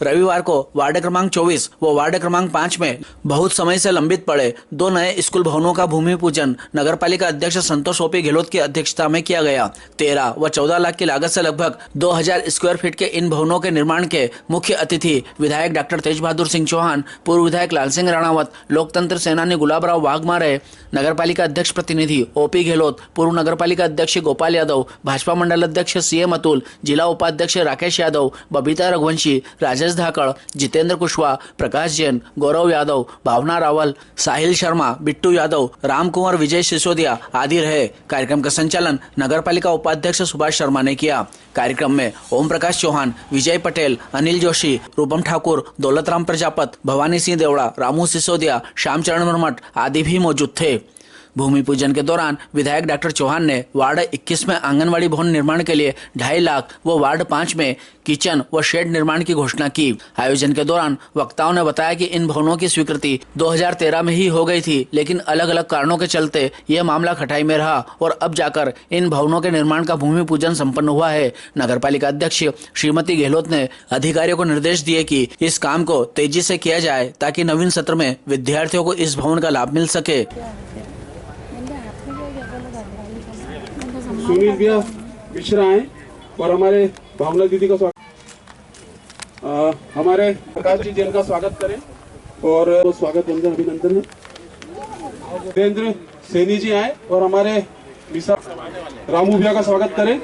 रविवार को वार्ड क्रमांक 24 व वार्ड क्रमांक 5 में बहुत समय से लंबित पड़े 2 नए स्कूल भवनों का भूमि पूजन नगर पालिका अध्यक्ष संतोष ओपी गहलोत की अध्यक्षता में किया गया। 13 व 14 लाख की लागत से लगभग 2000 स्क्वायर फीट के इन भवनों के निर्माण के मुख्य अतिथि विधायक डॉक्टर तेज बहादुर सिंह चौहान, पूर्व विधायक लाल सिंह राणावत, लोकतंत्र सेनानी गुलाबराव वाघमारे, नगर पालिका अध्यक्ष प्रतिनिधि ओपी गहलोत, पूर्व नगर पालिका अध्यक्ष गोपाल यादव, भाजपा मंडल अध्यक्ष सीएम अतुल, जिला उपाध्यक्ष राकेश यादव, बबीता रघुवंशी, राजेश धाकड़, जितेंद्र कुशवाहा, प्रकाश जैन, गौरव यादव, भावना रावल, साहिल शर्मा, बिट्टू यादव, राम कुंवर, विजय सिसोदिया आदि रहे। कार्यक्रम का संचालन नगर पालिका उपाध्यक्ष सुभाष शर्मा ने किया। कार्यक्रम में ओम प्रकाश चौहान, विजय पटेल, अनिल जोशी, रूपम ठाकुर, दौलतराम प्रजापत, भवानी सिंह देवड़ा, रामू सिसोदिया, श्यामचरण मरमठ आदि भी मौजूद थे। भूमि पूजन के दौरान विधायक डॉक्टर चौहान ने वार्ड 21 में आंगनवाड़ी भवन निर्माण के लिए 2.5 लाख व वार्ड 5 में किचन व शेड निर्माण की घोषणा की। आयोजन के दौरान वक्ताओं ने बताया कि इन भवनों की स्वीकृति 2013 में ही हो गई थी, लेकिन अलग अलग कारणों के चलते यह मामला खटाई में रहा और अब जाकर इन भवनों के निर्माण का भूमि पूजन संपन्न हुआ है। नगर पालिका अध्यक्ष श्रीमती गहलोत ने अधिकारियों को निर्देश दिए कि इस काम को तेजी से किया जाए ताकि नवीन सत्र में विद्यार्थियों को इस भवन का लाभ मिल सके। सुनील भैया मिश्रा हैं और हमारे भावना दीदी का स्वागत, हमारे प्रकाश जी जैन का स्वागत करें और स्वागत वंदन अभिनंदन है। देवेंद्र सैनी जी आए और हमारे मिसा रामू भैया का स्वागत करें।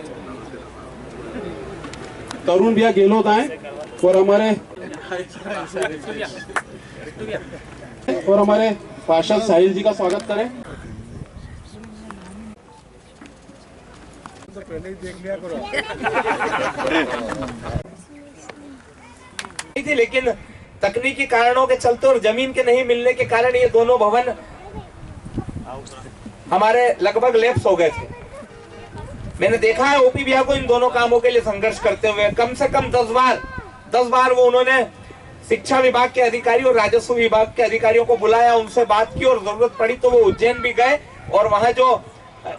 तरुण भैया गहलोत आए और हमारे पार्षद साहिल जी का स्वागत करें। पहले ही देख लिया करो। थी, लेकिन तकनीकी कारणों के चलते और जमीन के नहीं मिलने के कारण ये दोनों भवन हमारे लगभग लैप्स हो गए थे। मैंने देखा है ओपी भैया को इन दोनों कामों के लिए संघर्ष करते हुए कम से कम 10 बार वो उन्होंने शिक्षा विभाग के अधिकारी और राजस्व विभाग के अधिकारियों को बुलाया, उनसे बात की और जरूरत पड़ी तो वो उज्जैन भी गए और वहां जो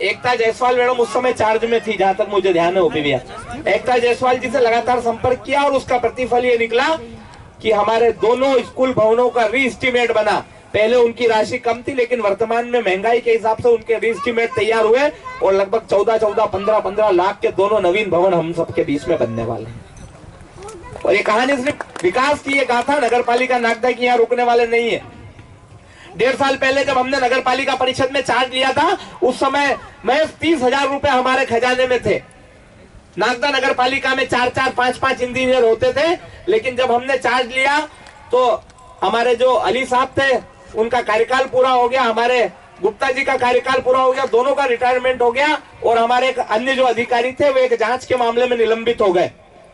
एकता जायसवाल मैडम उस समय चार्ज में थी, जहां तक मुझे ध्यान है ओपी भैया, एकता जायसवाल जी से लगातार संपर्क किया और उसका प्रतिफल ये निकला कि हमारे दोनों स्कूल भवनों का रीएस्टीमेट बना। पहले उनकी राशि कम थी, लेकिन वर्तमान में महंगाई के हिसाब से उनके रीएस्टीमेट तैयार हुए और लगभग 15 लाख के दोनों नवीन भवन हम सबके बीच में बनने वाले हैं। और ये कहानी सिर्फ विकास की, ये गाथा नगर पालिका नागदा की यहाँ रुकने वाले नहीं है। 1.5 साल पहले जब हमने नगर पालिका परिषद में चार्ज लिया था, उस समय महज 30,000 रुपए हमारे खजाने में थे। नागदा नगर पालिका में 4-4, 5-5 इंजीनियर होते थे, लेकिन जब हमने चार्ज लिया तो हमारे जो अली साहब थे उनका कार्यकाल पूरा हो गया, हमारे गुप्ता जी का कार्यकाल पूरा हो गया, दोनों का रिटायरमेंट हो गया और हमारे अन्य जो अधिकारी थे वो एक जांच के मामले में निलंबित हो गए।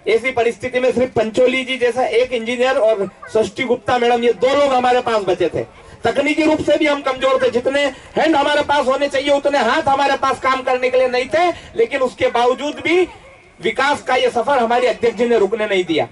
ऐसी परिस्थिति में सिर्फ पंचोली जी जैसा एक इंजीनियर और षष्ठी गुप्ता मैडम, ये 2 लोग हमारे पास बचे थे। तकनीकी रूप से भी हम कमजोर थे, जितने हैंड हमारे पास होने चाहिए उतने हाथ हमारे पास काम करने के लिए नहीं थे, लेकिन उसके बावजूद भी विकास का ये सफर हमारे अध्यक्ष जी ने रुकने नहीं दिया।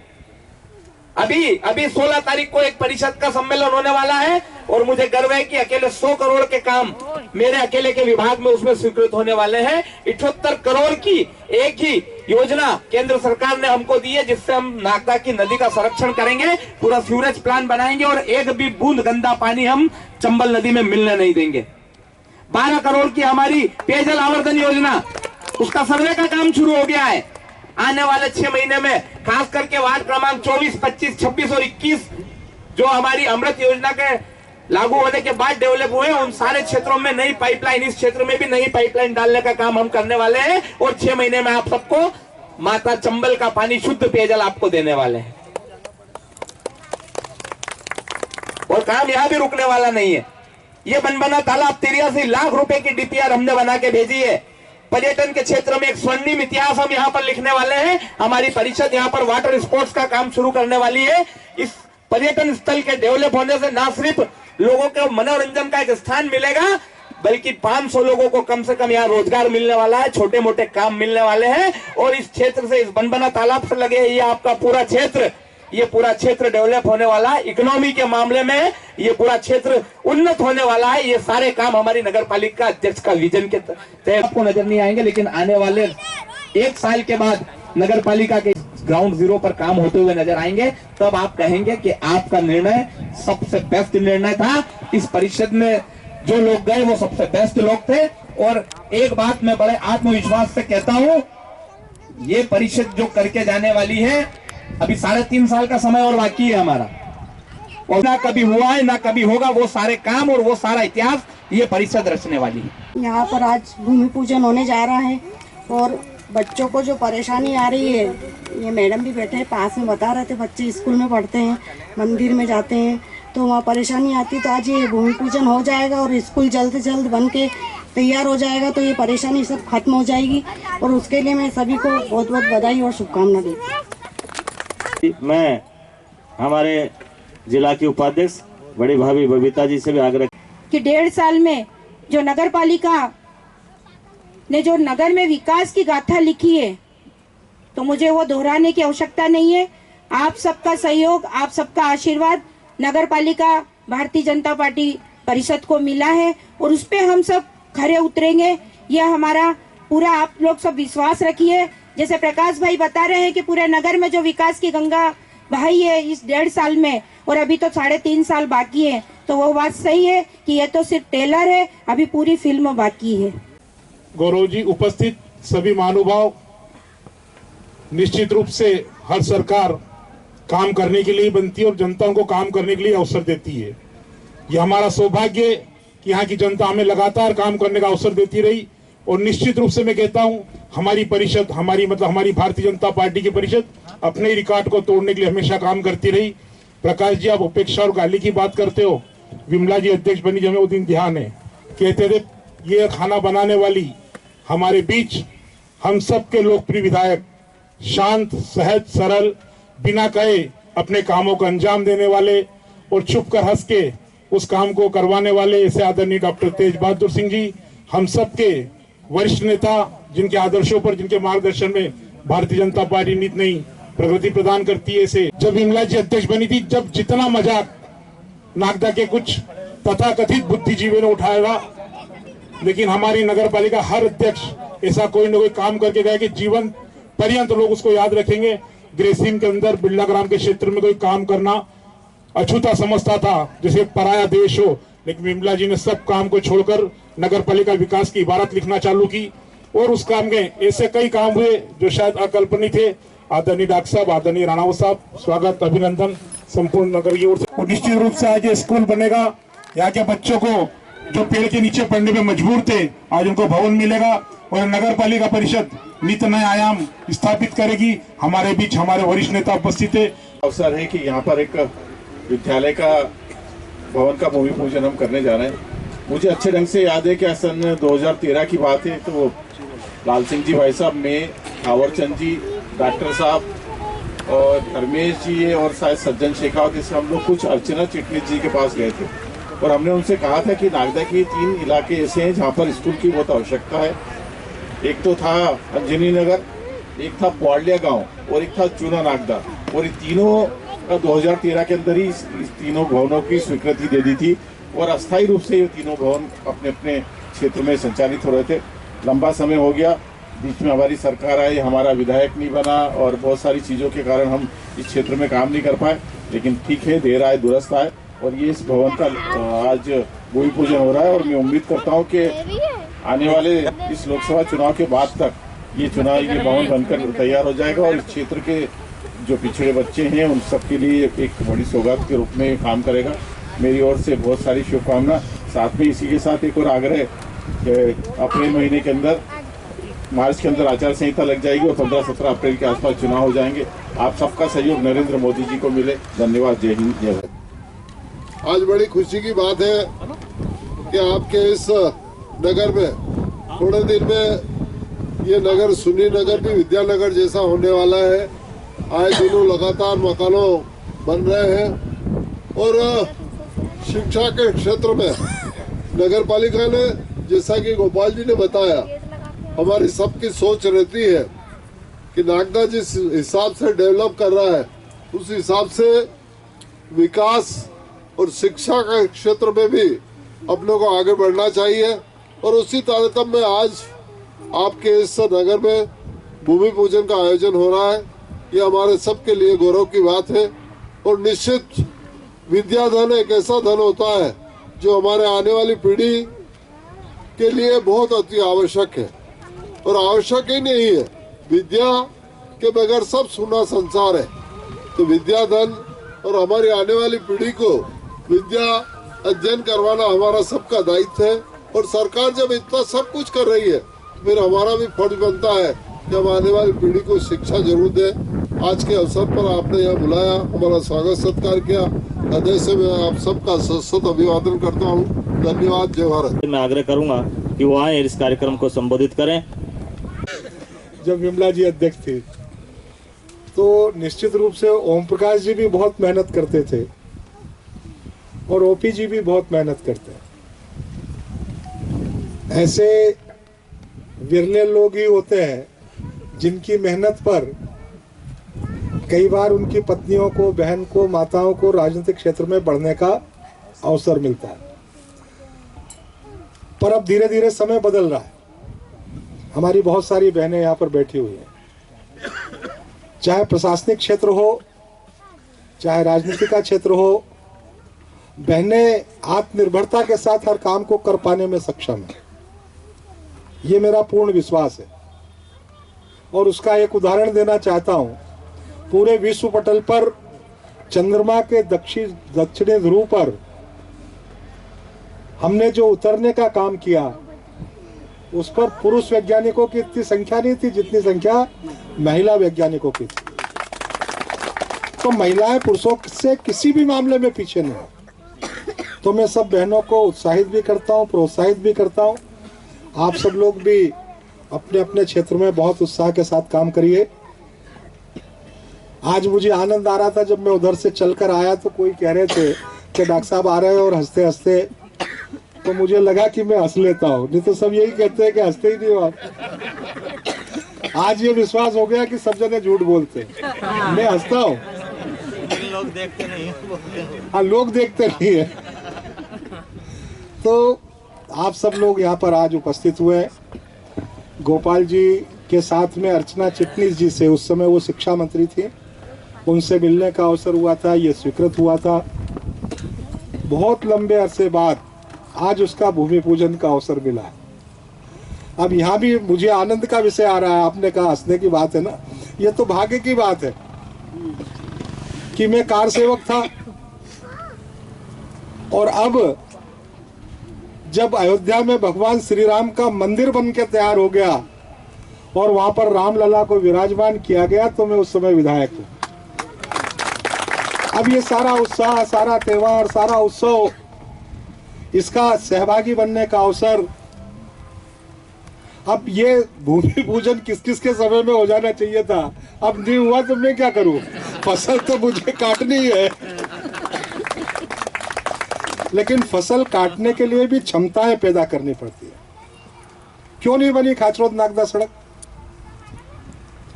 अभी 16 तारीख को एक परिषद का सम्मेलन होने वाला है और मुझे गर्व है कि अकेले 100 करोड़ के काम मेरे अकेले के विभाग में उसमें स्वीकृत होने वाले हैं। 78 करोड़ की एक ही योजना केंद्र सरकार ने हमको दी है, जिससे हम नागदा की नदी का संरक्षण करेंगे, पूरा सीवरेज प्लान बनाएंगे और एक भी बूंद गंदा पानी हम चंबल नदी में मिलने नहीं देंगे। 12 करोड़ की हमारी पेयजल आवर्धन योजना, उसका सर्वे का काम शुरू हो गया है। आने वाले 6 महीने में खास करके वार्ड क्रमांक 24, 25, 26 और 21 जो हमारी अमृत योजना के लागू होने के बाद डेवलप हुए, उन सारे क्षेत्रों में नई पाइपलाइन, इस क्षेत्र में भी नई पाइपलाइन डालने का काम हम करने वाले हैं और 6 महीने में आप सबको माता चंबल का पानी, शुद्ध पेयजल आपको देने वाले हैं। और काम यहां भी रुकने वाला नहीं है। ये बनबना तालाब 83 लाख रुपए की डीपीआर हमने बना के भेजी है। पर्यटन के क्षेत्र में एक स्वर्णिम इतिहास हम यहाँ पर लिखने वाले हैं। हमारी परिषद यहाँ पर वाटर स्पोर्ट्स का काम शुरू करने वाली है। इस पर्यटन स्थल के डेवलप होने से न सिर्फ लोगों को मनोरंजन का एक स्थान मिलेगा, बल्कि 500 लोगों को कम से कम यहाँ रोजगार मिलने वाला है, छोटे मोटे काम मिलने वाले हैं। और इस क्षेत्र से, इस बनबना तालाब से लगे ये आपका पूरा क्षेत्र, ये पूरा क्षेत्र डेवलप होने वाला है। इकोनॉमी के मामले में ये पूरा क्षेत्र उन्नत होने वाला है। ये सारे काम हमारी नगर पालिका अध्यक्ष का विजन के तहत आपको नजर नहीं आएंगे, लेकिन आने वाले 1 साल के बाद नगर पालिका के ग्राउंड जीरो पर काम होते हुए नजर आएंगे, तब आप कहेंगे कि आपका निर्णय सबसे बेस्ट निर्णय था। इस परिषद में जो लोग गए वो सबसे बेस्ट लोग थे। और एक बात मैं बड़े आत्मविश्वास से कहता हूं, ये परिषद जो करके जाने वाली है, अभी 3.5 साल का समय और बाकी है हमारा, और ना कभी हुआ है ना कभी होगा वो सारे काम और वो सारा इतिहास ये परिषद रचने वाली है। यहाँ पर आज भूमि पूजन होने जा रहा है और बच्चों को जो परेशानी आ रही है, ये मैडम भी बैठे हैं पास में, बता रहे थे बच्चे स्कूल में पढ़ते हैं, मंदिर में जाते हैं तो वहाँ परेशानी आती, तो आज ये भूमि पूजन हो जाएगा और स्कूल जल्द से जल्द बन के तैयार हो जाएगा तो ये परेशानी सब खत्म हो जाएगी। और उसके लिए मैं सभी को बहुत बहुत बधाई और शुभकामना देती हूँ। मैं हमारे जिला की उपाध्यक्ष बड़ी भाभी बबीता जी से भी आग्रह कि 1.5 साल में जो नगर पालिका ने जो नगर में विकास की गाथा लिखी है, तो मुझे वो दोहराने की आवश्यकता नहीं है। आप सबका सहयोग, आप सबका आशीर्वाद नगर पालिका भारतीय जनता पार्टी परिषद को मिला है और उस पे हम सब खरे उतरेंगे। यह हमारा पूरा आप लोग सब विश्वास रखिए। जैसे प्रकाश भाई बता रहे हैं कि पूरे नगर में जो विकास की गंगा बहाई है इस 1.5 साल में, और अभी तो 3.5 साल बाकी है, तो वो बात सही है कि ये तो सिर्फ टेलर है, अभी पूरी फिल्म बाकी है। गौरव जी, उपस्थित सभी महानुभाव, निश्चित रूप से हर सरकार काम करने के लिए बनती है और जनता को काम करने के लिए अवसर देती है। ये हमारा सौभाग्य है कि यहाँ की जनता हमें लगातार काम करने का अवसर देती रही। और निश्चित रूप से मैं कहता हूँ हमारी परिषद, हमारी भारतीय जनता पार्टी की परिषद अपने रिकॉर्ड को तोड़ने के लिए हमेशा काम करती रही। प्रकाश जी, आप उपेक्षा और गाली की बात करते हो, विमला जी अध्यक्ष बनी जब हमें वो दिन ध्यान है, कहते थे ये खाना बनाने वाली हमारे बीच हम सबके लोकप्रिय विधायक, शांत, सहज, सरल, बिना कहे अपने कामों को अंजाम देने वाले और छुप कर हंस के उस काम को करवाने वाले ऐसे आदरणीय डॉक्टर तेज बहादुर सिंह जी, हम सबके वरिष्ठ नेता, जिनके आदर्शों पर, जिनके मार्गदर्शन में भारतीय जनता पार्टी नित नई प्रगति प्रदान करती है। ऐसे जब विमला जी अध्यक्ष बनी थी, जब जितना मजाक नागदा के कुछ तथाकथित बुद्धिजीवियों ने उठाया, लेकिन हमारी नगर पालिका हर अध्यक्ष ऐसा कोई न कोई काम करके गया कि जीवन पर्यंत लोग उसको याद रखेंगे। ग्रेसिम के अंदर बिरला ग्राम के क्षेत्र में कोई काम करना अछूता समझता था, जैसे पराया देश हो, लेकिन विमला जी ने सब काम को छोड़कर नगर पालिका विकास की इबारत लिखना चालू की और उस काम में ऐसे कई काम हुए जो शायद अकल्पनीय थे। आदरणीय डॉक्टर साहब, आदरणीय राणावत साहब, स्वागत, अभिनंदन संपूर्ण नगर की ओर से। निश्चित रूप से आज ये स्कूल बनेगा, यहाँ के बच्चों को जो पेड़ के नीचे पढ़ने में मजबूर थे, आज उनको भवन मिलेगा और नगर पालिका परिषद नित नए आयाम स्थापित करेगी। हमारे बीच हमारे वरिष्ठ नेता उपस्थित है। अवसर है कि यहाँ पर एक विद्यालय का भवन का भूमि पूजन हम करने जा रहे हैं। मुझे अच्छे ढंग से याद है कि सन 2013 की बात है, तो लाल सिंह जी भाई साहब, मैं, थावरचंद जी, डॉक्टर साहब और धर्मेश जी और शायद सज्जन शेखावत, इससे हम लोग कुछ अर्चना चिटनीस जी के पास गए थे और हमने उनसे कहा था कि नागदा के 3 इलाके ऐसे हैं जहाँ पर स्कूल की बहुत आवश्यकता है। एक तो था अंजनी नगर, एक था पोवाड़िया गांव और एक था चूना नागदा, और इन तीनों का 2013 के अंदर ही इस तीनों भवनों की स्वीकृति दे दी थी और अस्थायी रूप से ये तीनों भवन अपने अपने क्षेत्र में संचालित हो रहे थे। लंबा समय हो गया, बीच में हमारी सरकार आई, हमारा विधायक नहीं बना और बहुत सारी चीज़ों के कारण हम इस क्षेत्र में काम नहीं कर पाए, लेकिन ठीक है, देर आए दुरुस्त आए और ये इस भवन का आज भूमि पूजन हो रहा है। और मैं उम्मीद करता हूँ कि आने वाले इस लोकसभा चुनाव के बाद तक ये भवन बनकर तैयार हो जाएगा और इस क्षेत्र के जो पिछड़े बच्चे हैं उन सबके लिए एक बड़ी सौगात के रूप में काम करेगा। मेरी ओर से बहुत सारी शुभकामना। साथ में इसी के साथ एक और आग्रह, अप्रैल महीने के अंदर, मार्च के अंदर आचार संहिता लग जाएगी और 15-17 अप्रैल के आसपास चुनाव हो जाएंगे। आप सबका सहयोग नरेंद्र मोदी जी को मिले। धन्यवाद। जय हिंद, जय भारत। आज बड़ी खुशी की बात है कि आपके इस नगर में थोड़े दिन में ये नगर सुन्नी नगर भी विद्यानगर जैसा होने वाला है। आए दिनों लगातार मकानों बन रहे हैं और शिक्षा के क्षेत्र में नगर पालिका ने, जैसा कि गोपाल जी ने बताया, हमारी सबकी सोच रहती है कि नागदा जिस हिसाब से डेवलप कर रहा है उस हिसाब से विकास और शिक्षा के क्षेत्र में भी अपने को आगे बढ़ना चाहिए। और उसी तारतम्य में आज आपके इस नगर में भूमि पूजन का आयोजन हो रहा है। ये हमारे सबके लिए गौरव की बात है। और निश्चित विद्याधन एक ऐसा धन होता है जो हमारे आने वाली पीढ़ी के लिए बहुत अति आवश्यक है। और आवश्यक ही नहीं है, विद्या के बगैर सब सुना संसार है। तो विद्याधन और हमारी आने वाली पीढ़ी को विद्या अध्ययन करवाना हमारा सबका दायित्व है। और सरकार जब इतना सब कुछ कर रही है, फिर हमारा भी फर्ज बनता है कि हम आने वाली पीढ़ी को शिक्षा जरूर दें। आज के अवसर पर आपने यहाँ बुलाया, हमारा स्वागत सत्कार किया, हृदय से मैं आप सबका सत अभिवादन करता हूँ। धन्यवाद। जय भारत। मैं आग्रह करूंगा कि वो आए, इस कार्यक्रम को संबोधित करें। जब विमला जी अध्यक्ष थे तो निश्चित रूप से ओम प्रकाश जी भी बहुत मेहनत करते थे और ओपी जी भी बहुत मेहनत करते हैं। ऐसे विरले लोग ही होते हैं जिनकी मेहनत पर कई बार उनकी पत्नियों को, बहन को, माताओं को राजनीतिक क्षेत्र में बढ़ने का अवसर मिलता है। पर अब धीरे धीरे समय बदल रहा है। हमारी बहुत सारी बहनें यहाँ पर बैठी हुई हैं, चाहे प्रशासनिक क्षेत्र हो, चाहे राजनीति का क्षेत्र हो, बहनें आत्मनिर्भरता के साथ हर काम को कर पाने में सक्षम है। ये मेरा पूर्ण विश्वास है और उसका एक उदाहरण देना चाहता हूँ। पूरे विश्व पटल पर चंद्रमा के दक्षिणी ध्रुव पर हमने जो उतरने का काम किया, उस पर पुरुष वैज्ञानिकों की इतनी संख्या नहीं थी जितनी संख्या महिला वैज्ञानिकों की थी। तो महिलाएं पुरुषों से किसी भी मामले में पीछे नहीं। तो मैं सब बहनों को उत्साहित भी करता हूं, प्रोत्साहित भी करता हूं। आप सब लोग भी अपने अपने क्षेत्र में बहुत उत्साह के साथ काम करिए। आज मुझे आनंद आ रहा था जब मैं उधर से चलकर आया तो कोई कह रहे थे कि डॉक्टर साहब आ रहे हैं और हंसते हंसते, तो मुझे लगा कि मैं हंस लेता हूँ, नहीं तो सब यही कहते हैं कि हंसते ही नहीं हो आप। आज ये विश्वास हो गया कि सब जने झूठ बोलते हैं, मैं हंसता हूँ, लोग देखते नहीं है। हाँ, लोग देखते नहीं है। तो आप सब लोग यहाँ पर आज उपस्थित हुए। गोपाल जी के साथ में अर्चना चिटनीस जी से, उस समय वो शिक्षा मंत्री थी, उनसे मिलने का अवसर हुआ था, ये स्वीकृत हुआ था। बहुत लंबे अरसे बाद आज उसका भूमि पूजन का अवसर मिला है। अब यहाँ भी मुझे आनंद का विषय आ रहा है। आपने कहा हंसने की बात है ना, ये तो भाग्य की बात है कि मैं कार सेवक था और अब जब अयोध्या में भगवान श्री राम का मंदिर बनकर तैयार हो गया और वहां पर रामलला को विराजमान किया गया, तो मैं उस समय विधायक हूं। अब ये सारा उत्साह, सारा त्योहार, सारा उत्सव, इसका सहभागी बनने का अवसर, अब ये भूमि पूजन किस किस के समय में हो जाना चाहिए था, अब नहीं हुआ तो मैं क्या करूं? फसल तो मुझे काटनी है, लेकिन फसल काटने के लिए भी क्षमताएं पैदा करनी पड़ती है। क्यों नहीं बनी खाचरोद नागदा सड़क?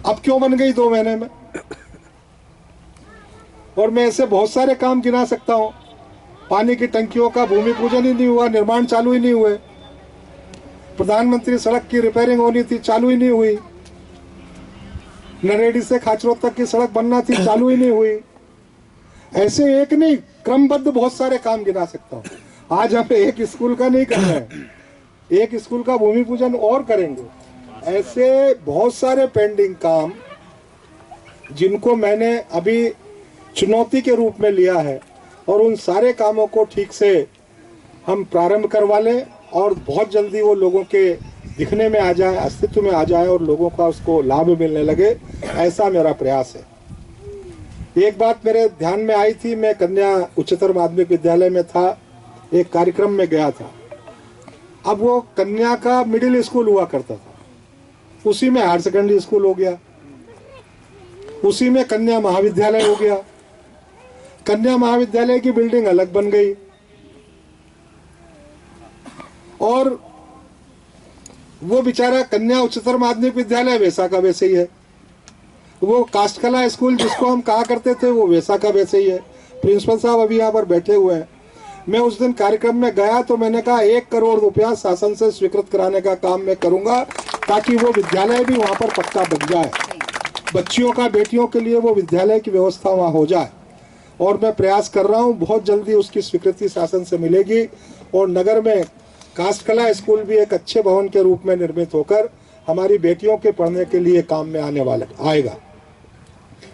अब क्यों बन गई 2 महीने में? और मैं ऐसे बहुत सारे काम गिना सकता हूं। पानी की टंकियों का भूमि पूजन ही नहीं हुआ, निर्माण चालू ही नहीं हुए। प्रधानमंत्री सड़क की रिपेयरिंग होनी थी, चालू ही नहीं हुई। नरेडी से खाचरोद तक की सड़क बनना थी, चालू ही नहीं हुई। ऐसे एक नहीं, क्रमबद्ध बहुत सारे काम गिना सकता हूं। आज हम एक स्कूल का नहीं कर रहे हैं, एक स्कूल का भूमि पूजन और करेंगे। ऐसे बहुत सारे पेंडिंग काम जिनको मैंने अभी चुनौती के रूप में लिया है, और उन सारे कामों को ठीक से हम प्रारंभ करवा लें और बहुत जल्दी वो लोगों के दिखने में आ जाए, अस्तित्व में आ जाए और लोगों का उसको लाभ मिलने लगे, ऐसा मेरा प्रयास है। एक बात मेरे ध्यान में आई थी, मैं कन्या उच्चतर माध्यमिक विद्यालय में था, एक कार्यक्रम में गया था। अब वो कन्या का मिडिल स्कूल हुआ करता था, उसी में हायर सेकेंडरी स्कूल हो गया, उसी में कन्या महाविद्यालय हो गया। कन्या महाविद्यालय की बिल्डिंग अलग बन गई और वो बेचारा कन्या उच्चतर माध्यमिक विद्यालय वैसा का वैसे ही है। वो काष्ठकला स्कूल जिसको हम कहा करते थे वो वैसा का वैसे ही है। प्रिंसिपल साहब अभी यहाँ पर बैठे हुए हैं। मैं उस दिन कार्यक्रम में गया तो मैंने कहा 1 करोड़ रुपया शासन से स्वीकृत कराने का काम मैं करूंगा ताकि वो विद्यालय भी वहां पर पक्का बन जाए। बच्चियों का, बेटियों के लिए वो विद्यालय की व्यवस्था वहाँ हो जाए। और मैं प्रयास कर रहा हूँ, बहुत जल्दी उसकी स्वीकृति शासन से मिलेगी और नगर में काष्ठकला स्कूल भी एक अच्छे भवन के रूप में निर्मित होकर हमारी बेटियों के पढ़ने के लिए काम में आएगा।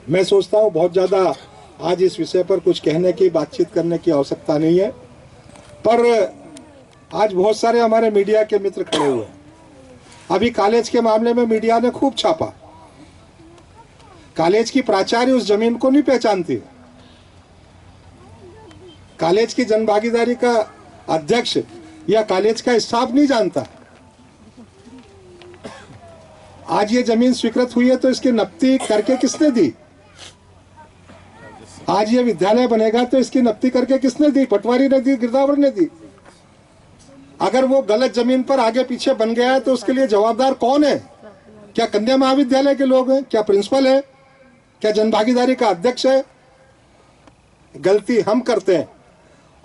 मैं सोचता हूँ बहुत ज़्यादा आज इस विषय पर कुछ कहने की, बातचीत करने की आवश्यकता नहीं है, पर आज बहुत सारे हमारे मीडिया के मित्र खड़े हुए हैं। अभी कॉलेज के मामले में मीडिया ने खूब छापा। कॉलेज की प्राचार्य उस जमीन को नहीं पहचानती, कॉलेज की जनभागीदारी का अध्यक्ष या कॉलेज का स्टाफ नहीं जानता। आज ये जमीन स्वीकृत हुई है तो इसकी नफ्ती करके किसने दी? आज ये विद्यालय बनेगा तो इसकी नफ्ती करके किसने दी? पटवारी ने दी, गिरदावर ने दी। अगर वो गलत जमीन पर आगे पीछे बन गया है तो उसके लिए जवाबदार कौन है? क्या कन्या महाविद्यालय के लोग हैं? क्या प्रिंसिपल है? क्या जनभागीदारी का अध्यक्ष है? गलती हम करते हैं।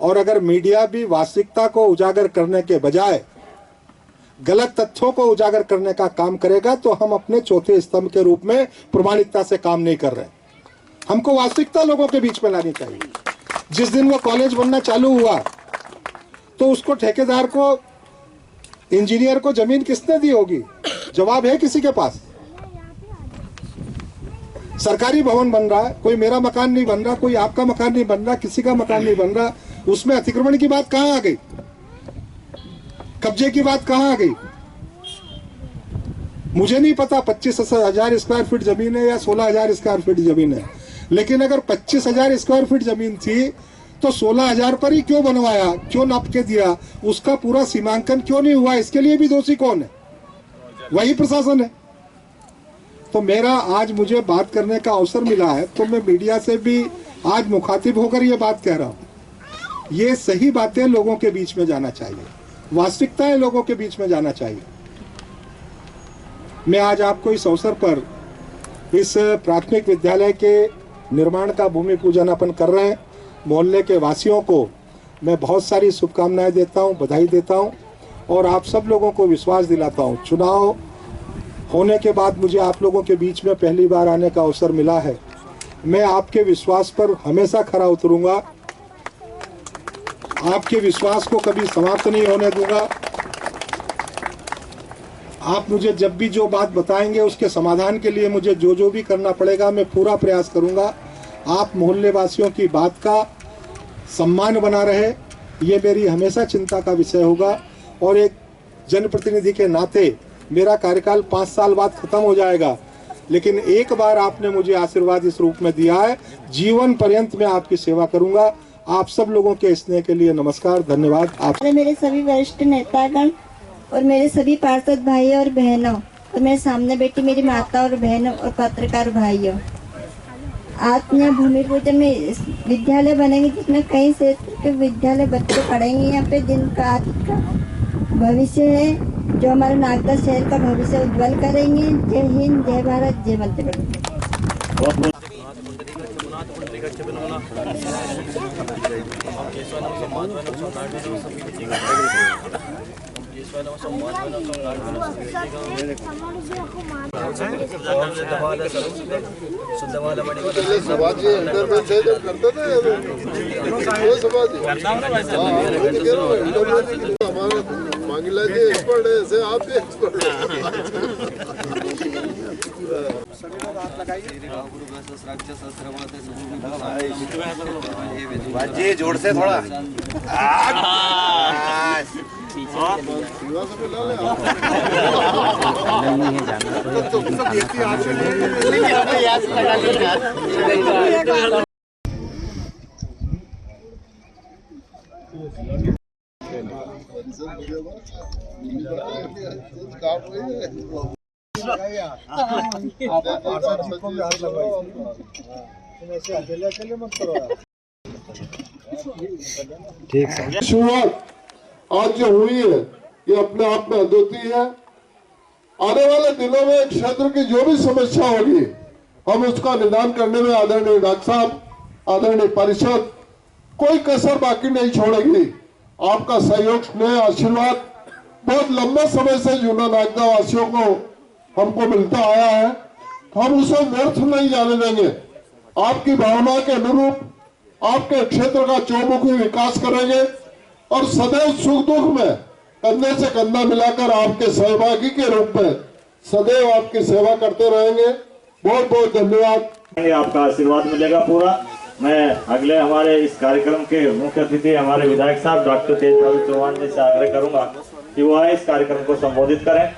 और अगर मीडिया भी वास्तविकता को उजागर करने के बजाय गलत तथ्यों को उजागर करने का काम करेगा तो हम अपने चौथे स्तंभ के रूप में प्रामाणिकता से काम नहीं कर रहे। हमको वास्तविकता लोगों के बीच में लानी चाहिए। जिस दिन वो कॉलेज बनना चालू हुआ तो उसको ठेकेदार को, इंजीनियर को जमीन किसने दी होगी? जवाब है किसी के पास? सरकारी भवन बन रहा है, कोई मेरा मकान नहीं बन रहा, कोई आपका मकान नहीं बन रहा, किसी का मकान नहीं बन रहा, उसमें अतिक्रमण की बात कहां आ गई? कब्जे की बात कहां आ गई? मुझे नहीं पता 25,000 स्क्वायर फीट जमीन है या 16,000 स्क्वायर फीट जमीन है, लेकिन अगर 25,000 स्क्वायर फीट जमीन थी तो 16,000 पर ही क्यों बनवाया, क्यों नाप के दिया? उसका पूरा सीमांकन क्यों नहीं हुआ? इसके लिए भी दोषी कौन है? वही प्रशासन है। तो मेरा आज मुझे बात करने का अवसर मिला है तो मैं मीडिया से भी आज मुखातिब होकर ये बात कह रहा हूँ। ये सही बातें लोगों के बीच में जाना चाहिए, वास्तविकताएं लोगों के बीच में जाना चाहिए। मैं आज आपको इस अवसर पर इस प्राथमिक विद्यालय के निर्माण का भूमि पूजन अपन कर रहे हैं। मोहल्ले के वासियों को मैं बहुत सारी शुभकामनाएं देता हूं, बधाई देता हूं और आप सब लोगों को विश्वास दिलाता हूं। चुनाव होने के बाद मुझे आप लोगों के बीच में पहली बार आने का अवसर मिला है। मैं आपके विश्वास पर हमेशा खरा उतरूंगा, आपके विश्वास को कभी समाप्त नहीं होने दूंगा। आप मुझे जब भी जो बात बताएंगे उसके समाधान के लिए मुझे जो जो भी करना पड़ेगा मैं पूरा प्रयास करूंगा। आप मोहल्ले वासियों की बात का सम्मान बना रहे, ये मेरी हमेशा चिंता का विषय होगा। और एक जनप्रतिनिधि के नाते मेरा कार्यकाल 5 साल बाद खत्म हो जाएगा, लेकिन एक बार आपने मुझे आशीर्वाद इस रूप में दिया है, जीवन पर्यंत मैं आपकी सेवा करूंगा। आप सब लोगों के स्नेह के लिए नमस्कार, धन्यवाद। आप मेरे सभी वरिष्ठ नेतागण और मेरे सभी पार्षद भाई और बहनों और मेरे सामने बैठी मेरी माता और बहनों और पत्रकार भाइयों, आज यहाँ भूमि पूजन में विद्यालय बनेंगे जिसमें कई क्षेत्र के विद्यालय बच्चे पढ़ेंगे। यहाँ पे जिनका आज का भविष्य है, जो हमारे नागदा शहर का भविष्य उज्जवल करेंगे। जय हिंद, जय भारत, जय मंत्री। मांगला जी एक्सपर्ट है, ऐसे आप भी एक्सपर्ट बाजी जोर से थोड़ा शुरुआत आज जो हुई है ये अपने आप में अद्वितीय है। आने वाले दिनों में क्षेत्र की जो भी समस्या होगी हम उसका निदान करने में आदरणीय डॉक्टर साहब, आदरणीय परिषद कोई कसर बाकी नहीं छोड़ेगी। आपका सहयोग, स्नेह, आशीर्वाद बहुत लंबे समय से जूना नागदा वासियों को हमको मिलता आया है। हम उसे व्यर्थ नहीं जाने देंगे। आपकी भावना के अनुरूप आपके क्षेत्र का चौमुखी विकास करेंगे और सदैव सुख दुख में कंधे से कंधा मिलाकर आपके सहभागी के रूप में सदैव आपकी सेवा करते रहेंगे। बहुत बहुत धन्यवाद। आपका आशीर्वाद मिलेगा पूरा। मैं अगले हमारे इस कार्यक्रम के मुख्य अतिथि हमारे विधायक साहब डॉक्टर तेजपाल चौहान जी से आग्रह करूंगा कि वो इस कार्यक्रम को संबोधित करें।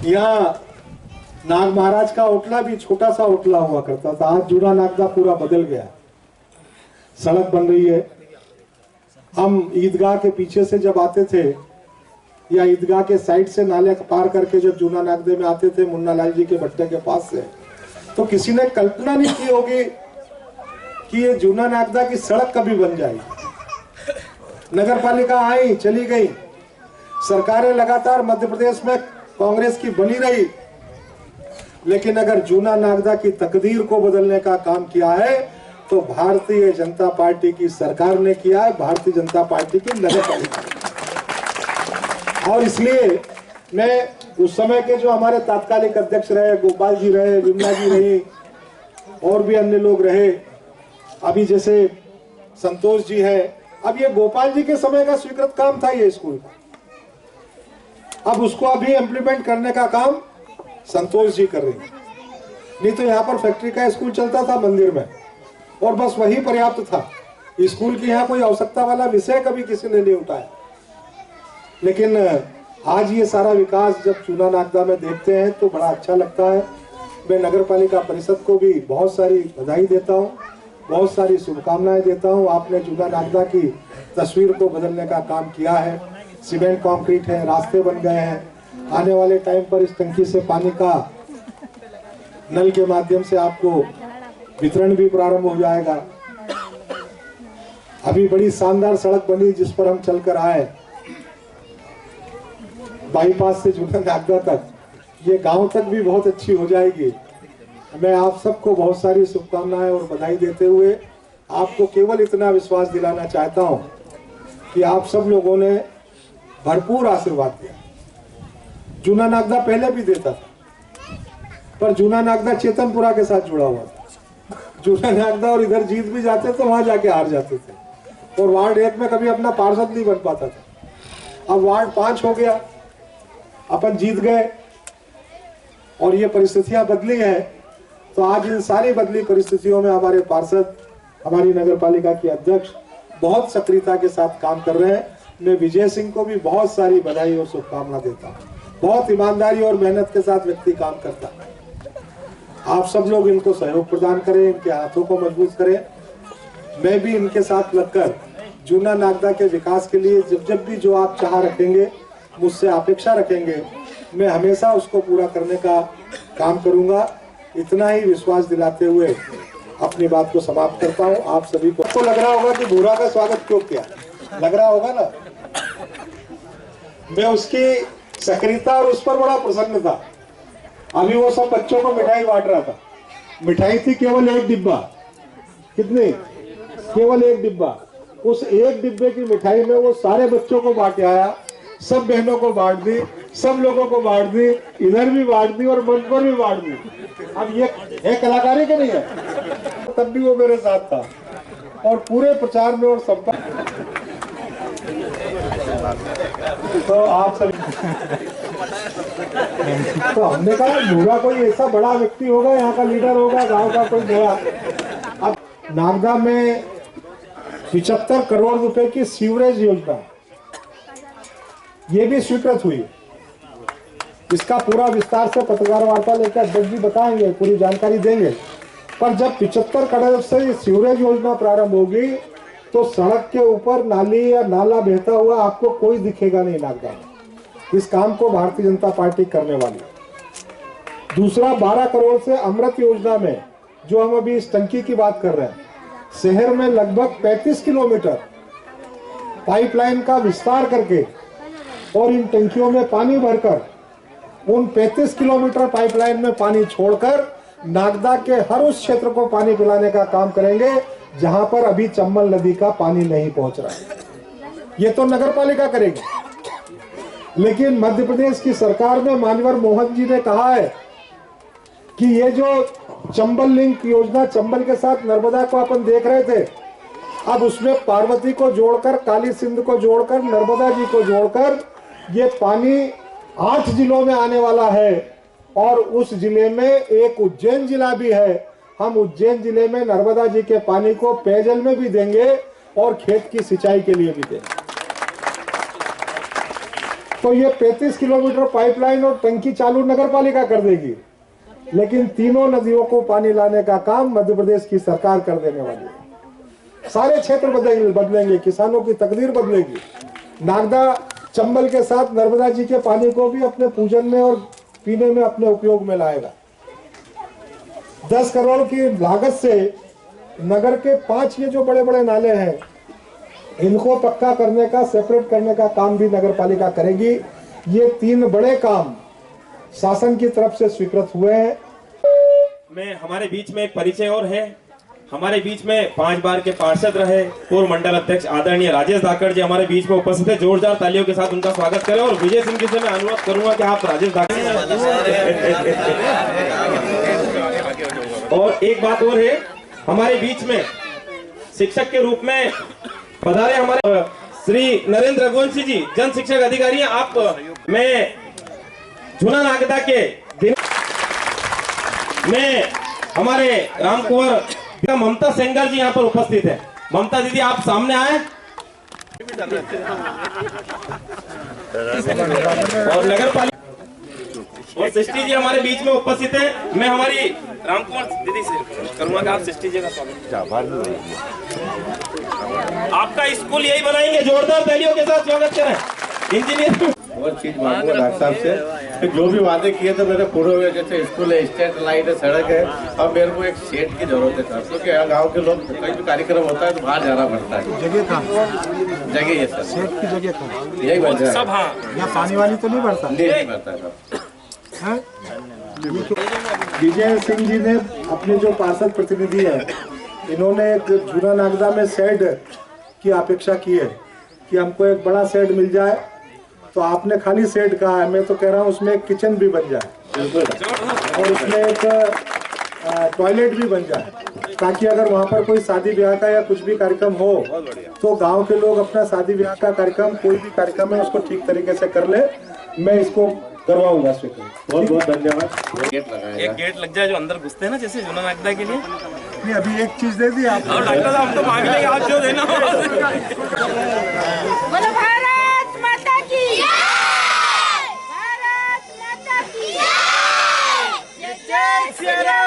यहाँ नाग महाराज का ओटला भी छोटा सा ओटला हुआ करता था, आज जूना नागदा पूरा बदल गया। सड़क बन रही है। हम ईदगाह के पीछे से जब आते थे या ईदगाह के साइड से नाले पार करके जब जूना नागदे में आते थे मुन्ना लाल जी के भट्टे के पास से, तो किसी ने कल्पना नहीं की होगी कि ये जूना नागदा की सड़क कभी बन जाएगी। नगर पालिका आई चली गई, सरकारें लगातार मध्य प्रदेश में कांग्रेस की बनी रही, लेकिन अगर जूना नागदा की तकदीर को बदलने का काम किया है तो भारतीय जनता पार्टी की सरकार ने किया है, भारतीय जनता पार्टी की नगर पालिका। और इसलिए मैं उस समय के जो हमारे तात्कालिक अध्यक्ष रहे, गोपाल जी रहे, विमला जी रही और भी अन्य लोग रहे, अभी जैसे संतोष जी है, अब ये गोपाल जी के समय का स्वीकृत काम था ये स्कूल का, अब उसको अभी इम्प्लीमेंट करने का काम संतोष जी कर रहे हैं। नहीं तो यहाँ पर फैक्ट्री का स्कूल चलता था मंदिर में और बस वही पर्याप्त था। स्कूल की यहाँ कोई आवश्यकता वाला विषय कभी किसी ने नहीं उठाया। लेकिन आज ये सारा विकास जब जूना नागदा में देखते हैं तो बड़ा अच्छा लगता है। मैं नगर पालिका परिषद को भी बहुत सारी बधाई देता हूँ, बहुत सारी शुभकामनाएं देता हूँ। आपने जूना नागदा की तस्वीर को बदलने का काम किया है। सीमेंट कंक्रीट है, रास्ते बन गए हैं। आने वाले टाइम पर इस टंकी से पानी का नल के माध्यम से आपको वितरण भी प्रारंभ हो जाएगा। अभी बड़ी शानदार सड़क बनी जिस पर हम चलकर आए, बाईपास से जूना नागदा तक, ये गांव तक भी बहुत अच्छी हो जाएगी। मैं आप सबको बहुत सारी शुभकामनाएं और बधाई देते हुए आपको केवल इतना विश्वास दिलाना चाहता हूं कि आप सब लोगों ने भरपूर आशीर्वाद दिया। जूना नागदा पहले भी देता था, पर जूना नागदा चेतनपुरा के साथ जुड़ा हुआ था। जूना नागदा और इधर जीत भी जाते तो वहां जाके हार जाते थे और वार्ड 1 में कभी अपना पार्षद नहीं बन पाता था। अब वार्ड 5 हो गया, अपन जीत गए और ये परिस्थितियां बदली हैं। तो आज इन सारी बदली परिस्थितियों में हमारे पार्षद, हमारी नगर पालिका के अध्यक्ष बहुत सक्रियता के साथ काम कर रहे हैं। मैं विजय सिंह को भी बहुत सारी बधाई और शुभकामना देता हूँ। बहुत ईमानदारी और मेहनत के साथ व्यक्ति काम करता है। आप सब लोग इनको सहयोग प्रदान करें, इनके हाथों को मजबूत करें। मैं भी इनके साथ लगकर जूना नागदा के विकास के लिए जब भी जो आप चाह रखेंगे, मुझसे अपेक्षा रखेंगे, मैं हमेशा उसको पूरा करने का काम करूंगा। इतना ही विश्वास दिलाते हुए अपनी बात को समाप्त करता हूं। आप सभी को लग रहा होगा कि भूरा का स्वागत क्यों किया, लग रहा होगा ना। मैं उसकी सक्रियता और उस पर बड़ा प्रसन्न था। अभी वो सब बच्चों को मिठाई बांट रहा था। मिठाई थी केवल 1 डिब्बा। कितनी? केवल 1 डिब्बा। उस 1 डिब्बे की मिठाई में वो सारे बच्चों को बांट आया, सब बहनों को बांट दी, सब लोगों को बांट दी, इधर भी बांट दी और मंच पर भी बांट दी। अब ये है कलाकारी के नहीं है, तब भी वो मेरे साथ था और पूरे प्रचार में और संपर्क। तो आप सब तो हमने कहा भूरा कोई ऐसा बड़ा व्यक्ति होगा, यहाँ का लीडर होगा, गांव का कोई बड़ा। अब नागदा में 75 करोड़ रुपए की सीवरेज योजना ये भी स्वीकृत हुई। इसका पूरा विस्तार से पत्रकार वार्ता लेकर अध्यक्ष जी बताएंगे, पूरी जानकारी देंगे। पर जब 75 करोड़ से सीवरेज योजना प्रारंभ होगी तो सड़क के ऊपर नाली या नाला बहता हुआ आपको कोई दिखेगा नहीं नागदा में। इस काम को भारतीय जनता पार्टी करने वाली। दूसरा, 12 करोड़ से अमृत योजना में जो हम अभी इस टंकी की बात कर रहे हैं, शहर में लगभग 35 किलोमीटर पाइपलाइन का विस्तार करके और इन टंकियों में पानी भरकर उन 35 किलोमीटर पाइपलाइन में पानी छोड़कर नागदा के हर उस क्षेत्र को पानी पिलाने का काम करेंगे जहां पर अभी चंबल नदी का पानी नहीं पहुंच रहा है। ये तो नगर पालिका करेगी, लेकिन मध्य प्रदेश की सरकार में मानवर मोहन जी ने कहा है कि ये जो चंबल लिंक योजना, चंबल के साथ नर्मदा को अपन देख रहे थे, अब उसमें पार्वती को जोड़कर, काली सिंध को जोड़कर, नर्मदा जी को जोड़कर ये पानी 8 जिलों में आने वाला है। और उस जिले में एक उज्जैन जिला भी है। हम उज्जैन जिले में नर्मदा जी के पानी को पेयजल में भी देंगे और खेत की सिंचाई के लिए भी देंगे। तो ये 35 किलोमीटर पाइपलाइन और टंकी चालू नगर पालिका कर देगी, लेकिन तीनों नदियों को पानी लाने का काम मध्य प्रदेश की सरकार कर देने वाली है। सारे क्षेत्र बदलेंगे, किसानों की तकदीर बदलेगी। नागदा चंबल के साथ नर्मदा जी के पानी को भी अपने पूजन में और पीने में अपने उपयोग में लाएगा। 10 करोड़ की लागत से नगर के 5 ये जो बड़े बड़े नाले हैं, इनको पक्का करने का, सेपरेट करने का काम भी नगर पालिका करेगी। ये 3 बड़े काम शासन की तरफ से स्वीकृत हुए हैं। हमारे बीच में एक परिचय और है। हमारे बीच में 5 बार के पार्षद रहे पूर्व मंडल अध्यक्ष आदरणीय राजेश धाकड़ जी हमारे बीच में उपस्थित है। जोरदार तालियों के साथ उनका स्वागत करें। और विजय सिंह जी से मैं अनुरोध करूंगा कि आप राजेश धाकड़। और एक बात और है, हमारे बीच में शिक्षक के रूप में पधारे हमारे श्री नरेंद्र रघुवंशी जी, जन शिक्षक अधिकारी हैं। आप मैं झुना नागदा के दिन में हमारे राम कुंवर ममता सेंगर जी यहाँ पर उपस्थित है। ममता दीदी आप सामने आए। और नगर पालिका और सृष्टि जी हमारे बीच में उपस्थित है। मैं हमारी राम कुंवर दीदी से करूंगा कि आप सृष्टि जी का स्वागत। आपका स्कूल यही बनाएंगे। जोरदार तालियों के साथ स्वागत करें। इंजीनियर और चीज मांगूंगा डॉक्टर साहब से, जो भी वादे किए थे मेरे पूरे हुए। जैसे स्कूल है, स्ट्रीट लाइट है, सड़क है। अब मेरे को एक शेड की जरूरत है सर, क्योंकि यहाँ गाँव के लोग कोई भी कार्यक्रम होता है तो बाहर जाना पड़ता है। जगह कहाँ? जगह है सर, शेड की जगह कहाँ? यही बन रहा है। सब हाँ, यहाँ पानी वानी तो नहीं भरता? नहीं भरता है। विजय सिंह जी ने अपने जो पार्षद प्रतिनिधि है, इन्होंने एक झूना नागदा में शेड की अपेक्षा की है कि हमको एक बड़ा शेड मिल जाए। तो आपने खाली शेड कहा है, मैं तो कह रहा हूँ उसमें एक किचन भी बन जाए और उसमें एक टॉयलेट भी बन जाए, ताकि अगर वहाँ पर कोई शादी ब्याह का या कुछ भी कार्यक्रम हो तो गांव के लोग अपना शादी ब्याह का कार्यक्रम, कोई भी कार्यक्रम है, उसको ठीक तरीके से कर ले। मैं इसको करवाऊंगा स्वीकार। बहुत बहुत धन्यवाद। एक गेट लग जाए जो अंदर घुसते हैं ना, जैसे झुना नागदा के लिए। नहीं, अभी एक चीज दे दी आप। डॉक्टर साहब तो मांग लेंगे, आप जो देना। बोलो भारत माता की जय। भारत माता की जय। जय श्री राम।